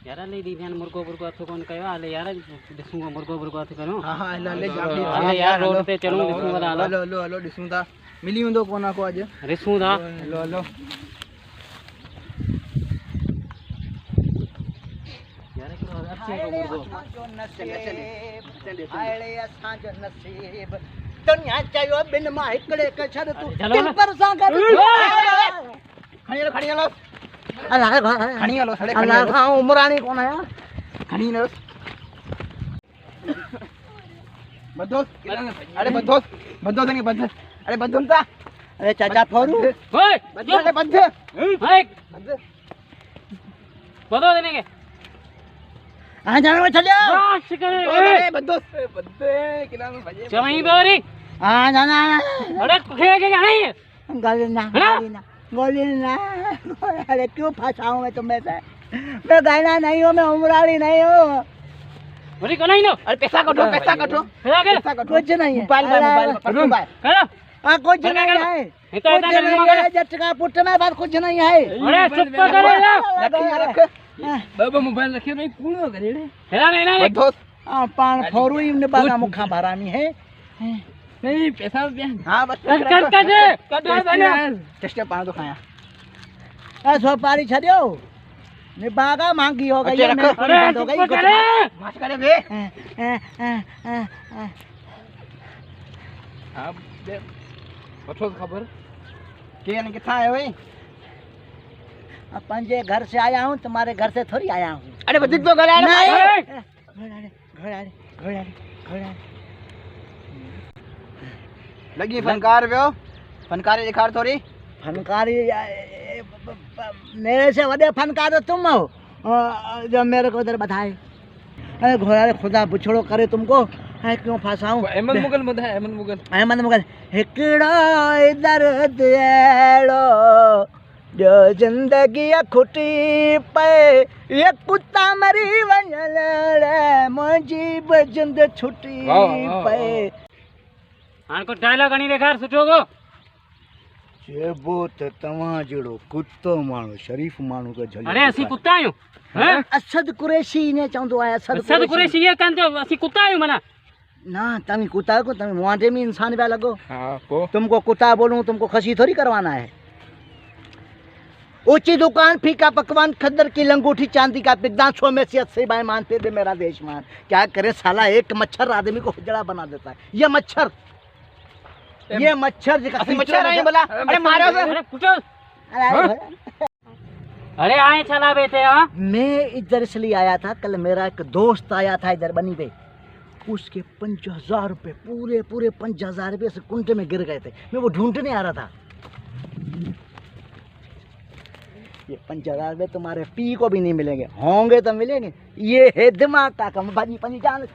यार ले दी ध्यान मुर्गो मुर्गो अथो कोन कयो आले यार दिसूंगा मुर्गो मुर्गो अथो करो हां हां ले आले यार रोड पे चलो दिसूंगा हलो हलो हलो दिसूंगा मिली वेंदो कोना को अज रिसूंगा हलो हलो यार करो अच्छे को मुर्गो जो नसीब आले असा जो नसीब दुनिया चयो बिन मा एकड़े के छड़ तू दिल पर सा कर खणी लो अल्लाह खणी लो सड़े अल्लाह हां उमरानी कोन है खणी लो बदोस अरे बदोस बदोस नहीं बद अरे बदोम ता अरे चाचा फोरू ओए अरे बद हाय बदो देने के आ जाने में चलियो बस करे अरे बदोस बदे किला में भजे चमई बोरी आ जाना अरे खे के नहीं गोली ना अरे क्यों फंसाऊं मैं तुम्हें से मैं गायना नहीं हूँ मैं उमराली नहीं हूँ बोली को नहीं नो अरे पैसा कटो पैसा कुछ नहीं है मोबाइल करो हाँ कुछ नहीं है जटका पुट में बात कुछ नहीं है अरे चुप करो रख बाबा मोबाइल रखियो नहीं कूनो करे रे हेला नहीं ना दोस्त हां पान फोरू इने बागा मुखा भरामी है नहीं पैसा हां बस कर बना टेस्ट पान तो खाया आ सो पारी छडियो ने बागा मांगी हो गई है बंद हो गई मास करे बे अब दे पठो खबर के ने किथा है भाई अपन जे घर से आया हूं तुम्हारे घर से थोड़ी आया हूं अरे बदिक तो घर आ रहा है घर लगी फनकार व्यो फनकारी दिखार थोड़ी फनकारी मेरे से वडे फनकार तुम हो जो मेरे को उधर बताए अरे घोड़ा खुदा बुछड़ो करे तुमको है क्यों फंसाऊं अहमद मुगल मत है अहमद मुगल हिकड़ो इधर देड़ो जो जिंदगी खुटी पे ये कुत्ता मरी वञल मुंहिंजी बि जिंद छुटी पे हां को डायलॉग हणी ॾेखार सुठो को चेबो त तव्हां जहिड़ो कुत्तो माण्हू शरीफ़ माण्हू खे झल अरे असीं कुत्ता आहियूं हैं असद कुरैशी ने चवंदो आहे असद कुरैशी ये कान जो असीं कुत्ता आहियूं मना ना तव्हीं कुत्ता को तव्हीं मुआंडे में इंसान पिया लगो हां को तुमको कुत्ता बोलूं तुमको खसी थोड़ी करवाना है ऊंची दुकान फीका पकवान खद्दर की लंगूठी चांदी का पिगदान 100 में से 80 मान पे दे मेरा देशमान क्या करे साला एक मच्छर आदमी को हुजड़ा बना देता है ये मच्छर मच्छर है बोला अरे मारो अरे कुचल अरे आए चला बेटे हां मैं इधर इसलिए आया था कल मेरा एक दोस्त आया था इधर बनी पे उसके 5000 रुपए पूरे 5000 रुपए से कुंटे में गिर गए थे मैं वो ढूंढने आ रहा था ये 5000 रुपए तुम्हारे पी को भी नहीं मिलेंगे होंगे तो मिलेंगे ये है दिमाग का कम बाजी पंजी जान